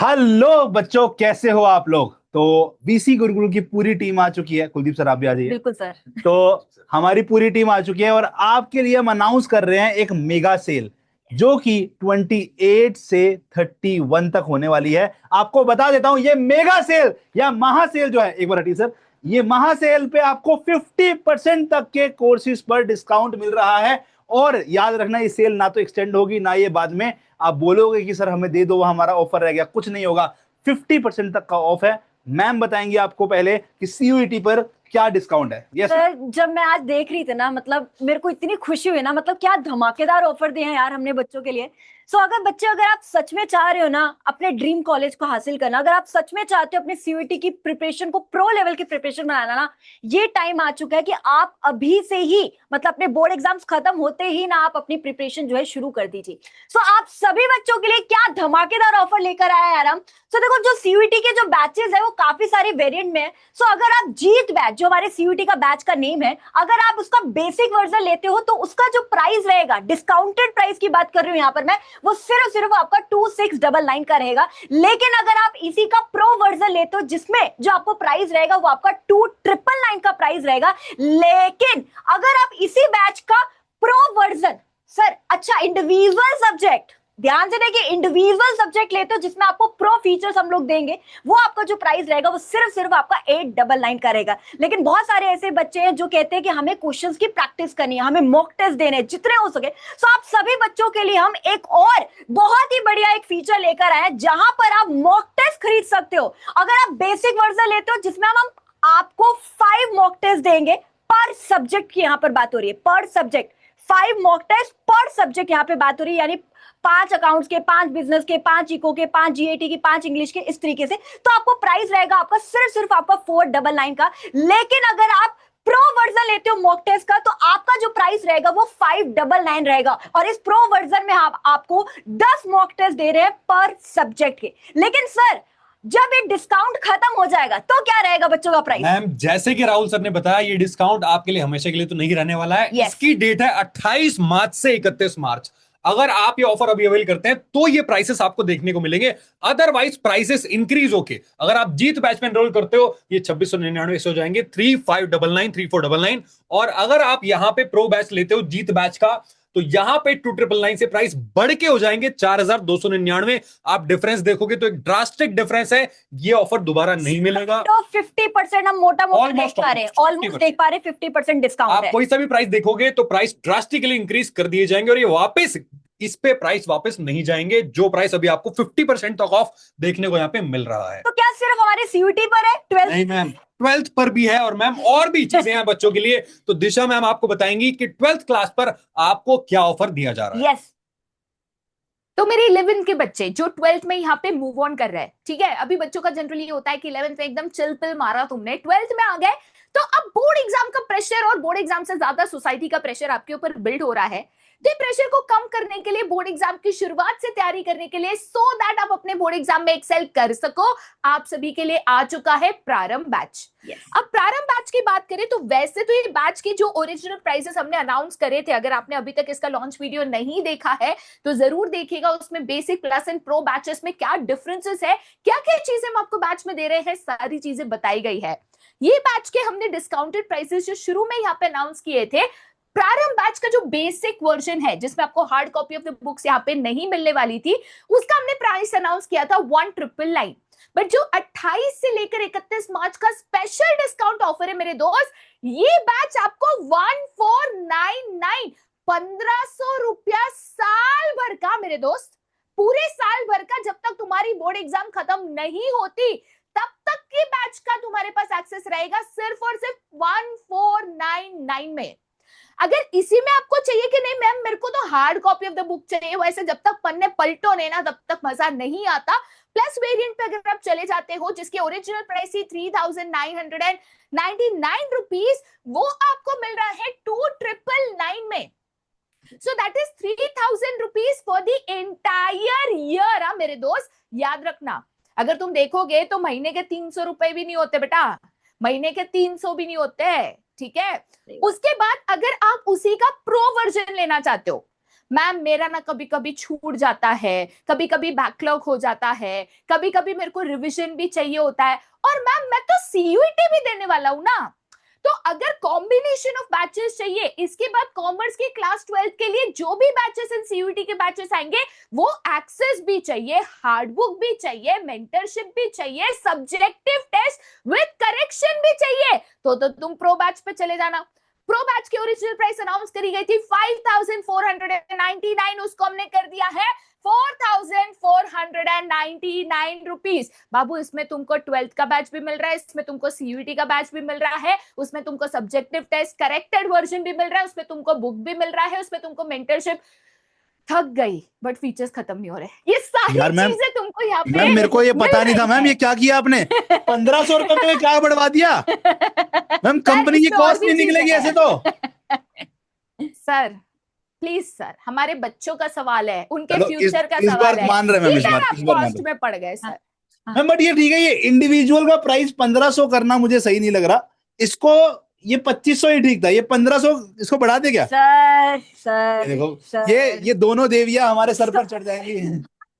Hello बच्चों, कैसे हो आप लोग। तो वीसी गुरुकुल की पूरी टीम आ चुकी है। कुलदीप सर, आप भी आ जाइए। बिल्कुल सर। तो हमारी पूरी टीम आ चुकी है और आपके लिए हम अनाउंस कर रहे हैं एक मेगा सेल, जो कि 28 से 31 तक होने वाली है। आपको बता देता हूं, ये मेगा सेल या महासेल जो है, एक बार हटिए सर, ये महासेल पे आपको 50% तक के कोर्सेज पर डिस्काउंट मिल रहा है। और याद रखना, ये सेल ना तो एक्सटेंड होगी, ना ये बाद में आप बोलोगे कि सर हमें दे दो, हमारा ऑफर रह गया। कुछ नहीं होगा, 50% तक का ऑफ है। मैम बताएंगी आपको पहले कि सीयूईटी पर क्या डिस्काउंट है। Yes ma'am. सर, जब मैं आज देख रही थी ना, मतलब मेरे को इतनी खुशी हुई ना, मतलब क्या धमाकेदार ऑफर दिए हैं यार हमने बच्चों के लिए। अगर आप सच में चाह रहे हो ना अपने ड्रीम कॉलेज को हासिल करना, अगर आप सच में चाहते हो अपने सीयूईटी की प्रिपरेशन को प्रो लेवल की प्रिपरेशन बनाना ना, ये टाइम आ चुका है कि आप अभी से ही, मतलब अपने बोर्ड एग्जाम्स खत्म होते ही ना, आप अपनी प्रिपरेशन जो है शुरू कर दीजिए। आप सभी बच्चों के लिए क्या धमाकेदार ऑफर लेकर आए हैं यार हम। देखो, जो सीयूईटी के जो बैचेस है वो काफी सारे वेरिएंट में है। अगर आप जीत बैच, जो हमारे सीयूटी का बैच का नेम है, अगर आप उसका बेसिक वर्जन लेते हो तो उसका जो प्राइस रहेगा, डिस्काउंटेड प्राइस की बात कर रही हूं यहां पर मैं, वो सिर्फ सिर्फ आपका 2699 का रहेगा। लेकिन अगर आप इसी का प्रो वर्जन लेते हो, जिसमें जो आपको प्राइस रहेगा वो आपका 2999 का प्राइस रहेगा। लेकिन अगर आप इसी बैच का प्रो वर्जन, सर अच्छा, इंडिविजुअल सब्जेक्ट, ध्यान से देखिए, इंडिविजुअल सब्जेक्ट लेते हो जिसमें आपको प्रो फीचर्स हम लोग देंगे, वो आपका जो प्राइस रहेगा वो सिर्फ सिर्फ आपका 899 का रहेगा। लेकिन बहुत सारे ऐसे बच्चे हैं जो कहते हैं कि हमें क्वेश्चंस की प्रैक्टिस करनी है, हमें मॉक टेस्ट देने हैं जितने हो सके। आप सभी बच्चों के लिए हम एक और बहुत ही बढ़िया एक फीचर लेकर आए हैं, जहां पर आप मॉक टेस्ट खरीद सकते हो। अगर आप बेसिक वर्जन लेते हो, जिसमें हम आपको 5 मॉक टेस्ट देंगे पर सब्जेक्ट की यहां पर बात हो रही है, पर सब्जेक्ट 5 मॉक टेस्ट पर सब्जेक्ट यहां पे बात हो रही है, यानी 5 अकाउंट्स के, 5 बिजनेस के, 5 इको के, 5 जीएटी के, 5 इंग्लिश के, इस तरीके से। तो आपको प्राइस रहेगा आपका सिर्फ सिर्फ आपका 499 का। लेकिन अगर आप प्रो वर्जन लेते हो मॉक टेस्ट का, तो आपका जो प्राइस रहेगा वो 599 रहेगा। और इस प्रो वर्जन में आप आपको 10 मॉक टेस्ट दे रहे हैं पर सब्जेक्ट के। लेकिन सर, जब ये डिस्काउंट खत्म हो जाएगा तो क्या रहेगा बच्चों का प्राइस? मैम, जैसे कि राहुल सर ने बताया, ये डिस्काउंट आपके लिए हमेशा के लिए तो नहीं रहने वाला है। Yes. इसकी डेट है 28 मार्च से 31 मार्च। अगर आप ये ऑफर अभी अवेल करते हैं तो ये प्राइसेस आपको देखने को मिलेंगे। अदरवाइज प्राइसेस इंक्रीज होके अगर आप जीत बैच में एनरोल करते हो, ये 2699 से हो जाएंगे 3599, 3499। और अगर आप यहां पे प्रो बैच लेते हो जीत बैच का, तो यहां पे 2999 से प्राइस बढ़ के हो जाएंगे 4299। आप डिफरेंस देखोगे तो एक ड्रास्टिक डिफरेंस है। ये ऑफर दोबारा नहीं मिलेगा। तो 50% हम मोटा मोटा देख ऑलमोस्ट पा रहे हैं, ऑलमोस्ट देख पा रहे हैं 50% डिस्काउंट आप है। कोई सा भी प्राइस देखोगे तो प्राइस ड्रास्टिकली इंक्रीज कर दिए जाएंगे और ये वापस इस पे प्राइस वापस नहीं जाएंगे। जो प्राइस अभी आपको 50% तक ऑफ देखने को यहाँ पे मिल रहा है। तो क्या सिर्फ हमारे सीयूटी पर है? 12th नहीं मैम, 12th पर भी है। और मैम और भी चीजें हैं बच्चों के लिए। तो दिशा मैम आपको बताएंगी कि 12th क्लास पर आपको क्या ऑफर दिया जा रहा है। यस। तो मेरे 11 के बच्चे जो 12th में यहाँ पे मूव ऑन कर रहे हैं, ठीक है, अभी बच्चों का जनरली होता है कि 11th में एकदम चिल पिल मारा तुमने, 12th में आ गए, तो अब बोर्ड एग्जाम का प्रेशर और बोर्ड एग्जाम से ज्यादा सोसाइटी का प्रेशर आपके ऊपर बिल्ड हो रहा है। तो प्रेशर को कम करने के लिए, बोर्ड एग्जाम की शुरुआत से तैयारी करने के लिए, सो दैट आप अपने बोर्ड एग्जाम में एक्सेल कर सको, आप सभी के लिए आ चुका है प्रारंभ बैच। अब प्रारंभ बैच की बात करें तो वैसे तो ये बैच की जो ओरिजिनल प्राइसेस हमने अनाउंस करे थे, अगर आपने अभी तक इसका लॉन्च वीडियो नहीं देखा है तो जरूर देखिएगा। उसमें basic, plus and pro batches में क्या डिफरेंसेस है, क्या क्या चीजें हम आपको बैच में दे रहे हैं, सारी चीजें बताई गई है। ये बैच के हमने डिस्काउंटेड प्राइसेस जो शुरू में यहाँ पे अनाउंस किए थे, प्रारंभ बैच का जो बेसिक वर्जन है, जिसमें आपको hard copy of the books यहाँ पे नहीं मिलने वाली थी, उसका हमने प्राइस अनाउंस किया था 1999। बट जो 28 से लेकर 31 मार्च का स्पेशल डिस्काउंट ऑफर है मेरे दोस्त, ये बैच आपको 1499, 1500 रुपया साल भर का मेरे दोस्त, पूरे साल भर का, जब तक तुम्हारी बोर्ड एग्जाम खत्म नहीं होती तब तक की बैच का तुम्हारे पास एक्सेस रहेगा सिर्फ और सिर्फ 1499 में। अगर इसी में आपको चाहिए कि नहीं मैम मेरे को तो hard copy of the book चाहिए, वैसे जब तक पन्ने पलटो नहीं ना तब तक मजा नहीं आता, प्लस वेरिएंट पे अगर आप चले जाते हो जिसकी ओरिजिनल प्राइस थी 3999 रुपीज, वो आपको मिल रहा है 2999 में। So that is 3000 rupees for the entire year. मेरे दोस्त याद रखना, अगर तुम देखोगे तो महीने के 300 रुपए भी नहीं होते बेटा, महीने के 300 भी नहीं होते, ठीक है। उसके बाद अगर आप उसी का प्रो वर्जन लेना चाहते हो, मैम मेरा ना कभी कभी छूट जाता है, कभी कभी बैकलॉग हो जाता है, कभी कभी मेरे को रिवीजन भी चाहिए होता है, और मैम मैं तो सीयूईटी भी देने वाला हूं ना। तो अगर कॉम्बिनेशन ऑफ बैचेस चाहिए, इसके बाद कॉमर्स के क्लास 12 के लिए जो भी बैचेस इन सीयूईटी के बैचेस आएंगे, वो एक्सेस भी चाहिए, हार्डबुक भी चाहिए, मेंटरशिप भी चाहिए, सब्जेक्टिव टेस्ट विद करेक्शन भी चाहिए, तो तुम प्रो बैच पे चले जाना। प्रो बैच की ओरिजिनल प्राइस अनाउंस करी गई थी 5499, उसको हमने कर दिया है 4499 रुपीज। बाबू इसमें तुमको 12th का बैच भी मिल रहा है, इसमें तुमको सीयूईटी का बैच भी मिल रहा है, उसमें तुमको सब्जेक्टिव टेस्ट करेक्टेड वर्जन भी मिल रहा है, उसमें तुमको बुक भी मिल रहा है, उसमें तुमको मेंटरशिप। थक गई बट फीचर्स खत्म नहीं हो रहे, ये सारी यार मैम, चीजें तुमको यहाँ पे मैम मेरे को ये मिल पता नहीं था रही मैम, है। ये क्या किया आपने? 1500 रुपए में क्या बढ़वा दिया मैम? कंपनी की इसमें और कॉस्ट भी नहीं चीजें निकलेगी हैं। ऐसे तो। सर प्लीज सर, हमारे बच्चों का सवाल है, उनके चलो फ्यूचर का इस सवाल बार है, मान रहे मैम, इस इधर बार आप इस बार मान कॉस्ट रहे में पड़ गए सर। मैम। बट ये ठीक है, ये इंडिविजुअल का प्राइस 1500 करना मुझे सही नहीं लग रहा। इसको ये 2500 ही ठीक था, ये 1500 इसको बढ़ा दे क्या? सर ये सर देखो, सर ये दोनों देवियां हमारे सर पर चढ़ जाएंगी।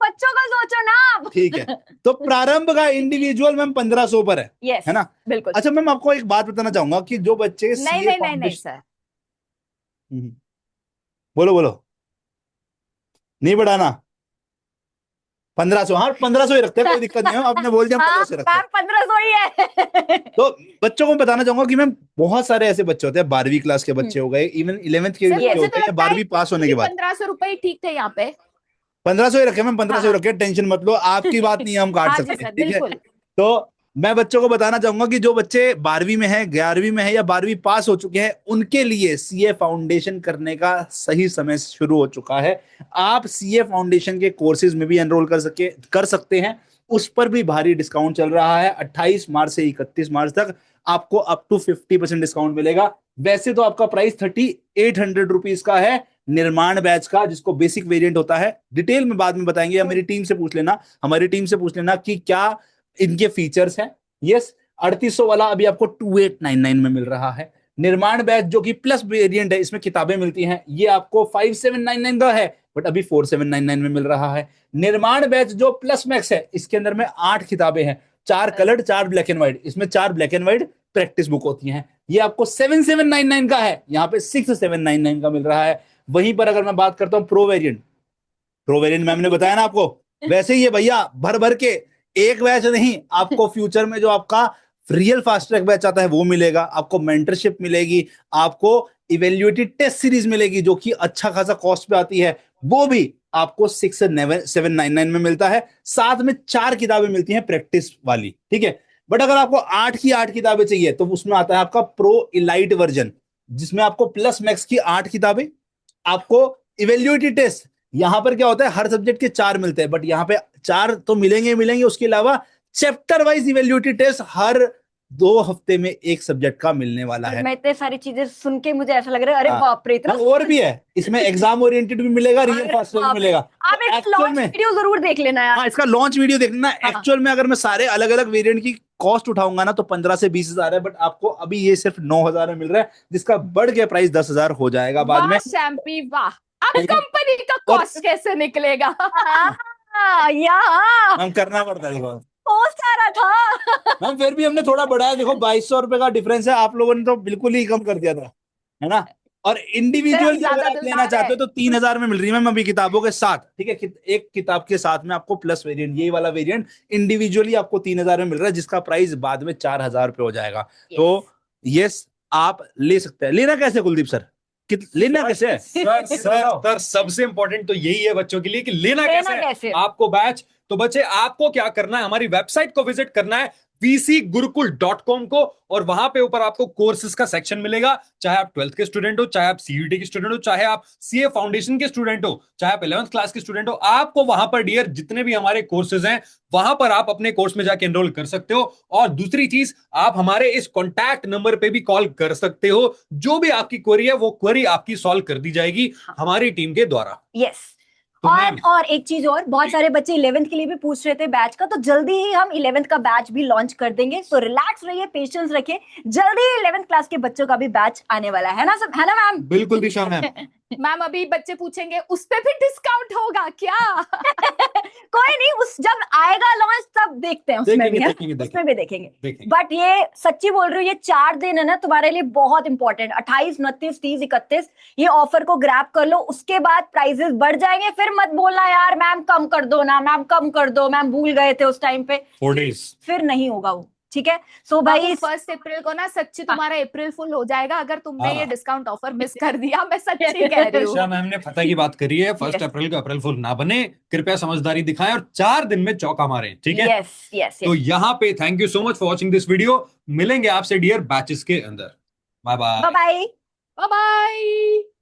बच्चों का सोचो ना आप। ठीक है, तो प्रारंभ का इंडिविजुअल मैम 1500 पर यस है ना? बिल्कुल। अच्छा मैम, आपको एक बात बताना चाहूंगा कि जो बच्चे नहीं सीए नहीं नहीं नहीं फाउंडेशन, सर, बोलो बोलो, नहीं बढ़ाना 1500? हाँ 1500 ही रखते हैं, कोई दिक्कत नहीं है, आपने बोल दिया हाँ 1500 रखते हैं। मैम 1500 ही है। तो बच्चों को बताना चाहूंगा कि मैम बहुत सारे ऐसे बच्चे होते हैं, 12वीं क्लास के बच्चे हो गए, इवन 11th के भी सर बच्चे मुझे होते तो हैं लगता है 12वीं पास होने के बाद। 1500 रुपए ही ठीक थे यहाँ पे। 1500 ही रखे मैम, 1500 ही हाँ। रखे, टेंशन मत लो, आपकी बात नहीं है, हम काट हाँ जी सकते हैं, सर, ठीक है? बिल्कुल। तो मैं बच्चों को बताना चाहूंगा कि जो बच्चे 12वीं में है, 11वीं में है, या 12वीं पास हो चुके हैं, उनके लिए सीए फाउंडेशन करने का सही समय शुरू हो चुका है। आप सीए फाउंडेशन के कोर्सेज में भी एनरोल कर सकते हैं। उस पर भी भारी डिस्काउंट चल रहा है। 28 मार्च से 31 मार्च तक आपको अप टू 50% डिस्काउंट मिलेगा। वैसे तो आपका प्राइस 3800 रुपीज का है निर्माण बैच का, जिसको बेसिक वेरिएंट होता है। डिटेल में बाद में बताएंगे, या मेरी टीम से पूछ लेना, हमारी टीम से पूछ लेना कि क्या इनके फीचर्स हैं। यस, 3800 वाला अभी आपको 2899 में मिल रहा है। निर्माण बैच जो कि प्लस वेरिएंट है, इसमें किताबें मिलती हैं, ये आपको 5799 का है, बट अभी 4799 में मिल रहा है। निर्माण बैच जो प्लस मैक्स है, इसके अंदर में 8 किताबें हैं, 4 कलर्ड 4 ब्लैक एंड व्हाइट, इसमें 4 black and white practice book होती हैं। ये आपको 7799 का है, यहाँ पे 6799 का मिल रहा है। वहीं पर अगर मैं बात करता हूँ प्रो वेरिएंट मैम ने बताया ना आपको, वैसे ही है भैया, भर भर के एक बैच नहीं, आपको फ्यूचर में जो आपका रियल फास्ट ट्रैक बैच आता है वो मिलेगा, आपको मेंटरशिप मिलेगी, आपको इवेल्युएटेड टेस्ट सीरीज मिलेगी जो कि अच्छा खासा कॉस्ट पे आती है, वो भी आपको 6799 में मिलता है। साथ में 4 किताबें मिलती हैं प्रैक्टिस वाली, ठीक है? बट अगर आपको 8 की 8 किताबें चाहिए तो उसमें आता है आपका प्रो इलाइट वर्जन, जिसमें आपको प्लस मैक्स की 8 किताबें, आपको इवेल्युएटेड टेस्ट, यहां पर क्या होता है, हर सब्जेक्ट के 4 मिलते हैं, बट यहाँ पे 4 तो मिलेंगे, उसके अलावा चैप्टर वाइज इवेल्युएटेड टेस्ट हर 2 हफ्ते में एक सब्जेक्ट का मिलने वाला है। मैं इतने सारी चीजें सुन के मुझे ऐसा लग रहा है, अरे हाँ। बाप रे, इतना और भी है इसमें, एग्जाम ओरिएंटेड भी मिलेगा, रियल फास्ट भी मिलेगा। आप तो एक एक्चुअल लॉन्च में, वीडियो जरूर देख लेना यार। हाँ, इसका लॉन्च वीडियो देखना। हाँ। एक्चुअल में अगर मैं सारे अलग अलग वेरिएंट की कॉस्ट उठाऊंगा ना तो 15 से 20 हजार है, बट आपको अभी ये सिर्फ 9000 में मिल रहा है, जिसका बढ़ के प्राइस 10,000 हो जाएगा बाद में। वाह शैम्पी वाह, अब कंपनी का कॉस्ट कैसे निकलेगा? यहाँ हम करना पड़ता है, देखो पोस्ट आ रहा था। मैम, फिर भी हमने थोड़ा बढ़ाया, देखो 2200 रुपए का डिफरेंस है, आप लोगों ने तो बिल्कुल ही कम कर दिया था, है ना? और इंडिविजुअल ज्यादा अगर आप लेना दिलदार चाहते हो है। तो 3000 में मिल रही है मैम अभी किताबों के साथ, ठीक है? एक किताब के साथ में आपको प्लस वेरिएंट, ये वाला वेरिएंट इंडिविजुअली आपको 3000 में मिल रहा है, जिसका प्राइस बाद में 4000 रुपए हो जाएगा। तो यस, आप ले सकते हैं। लेना कैसे कुलदीप सर, लेना कैसे है? सर सबसे इंपॉर्टेंट तो यही है बच्चों के लिए कि लेना कैसे है आपको बैच। तो बच्चे, आपको क्या करना है, हमारी वेबसाइट को विजिट करना है vcgurukul.com को, और वहां पे ऊपर आपको कोर्सेज का सेक्शन मिलेगा। चाहे आप 12th के स्टूडेंट हो, चाहे आप सीयूईटी के स्टूडेंट हो, चाहे आप सीए फाउंडेशन के स्टूडेंट हो, चाहे आप 11th क्लास के स्टूडेंट हो, आपको वहां पर डियर जितने भी हमारे कोर्सेज हैं वहां पर आप अपने कोर्स में जाके एनरोल कर सकते हो। और दूसरी चीज, आप हमारे इस कॉन्टैक्ट नंबर पे भी कॉल कर सकते हो, जो भी आपकी क्वेरी है वो क्वेरी आपकी सॉल्व कर दी जाएगी हमारी टीम के द्वारा। यस। और एक चीज और, बहुत सारे बच्चे 11th के लिए भी पूछ रहे थे बैच का, तो जल्दी ही हम 11th का बैच भी लॉन्च कर देंगे। सो रिलैक्स रहिए, पेशेंस रखिए, जल्दी 11th क्लास के बच्चों का भी बैच आने वाला है ना सब, है ना मैम? बिल्कुल दिशा मैम। मैम अभी बच्चे पूछेंगे उस पे भी डिस्काउंट होगा क्या? कोई नहीं, उस जब आएगा लॉन्च तब देखते हैं, उसमें देखेंगे भी है, देखेंगे उसमें भी देखेंगे। देखेंगे। बट ये सच्ची बोल रही हूँ, ये 4 दिन है ना तुम्हारे लिए बहुत इंपॉर्टेंट। 28, 29, 30, 31 ये ऑफर को ग्रैब कर लो। उसके बाद प्राइसेस बढ़ जाएंगे, फिर मत बोलना यार मैम कम कर दो ना, मैम कम कर दो, मैम भूल गए थे उस टाइम पे। 4 days। फिर नहीं होगा वो, ठीक है। सो भाई 1 अप्रैल को ना सच्ची तुम्हारा अप्रैल फुल हो जाएगा अगर तुमने हाँ। ये डिस्काउंट ऑफर मिस कर दिया, मैं सच्ची कह रही हूँ। ईशा मैम ने फतेह की बात करी है, 1 Yes. अप्रैल को अप्रैल फुल ना बने, कृपया समझदारी दिखाएं और 4 दिन में चौका मारें, ठीक है। यस यस तो यहाँ पे thank you so much for watching this video. मिलेंगे आपसे डियर बैचेस के अंदर। Bye bye. Bye bye. Bye bye.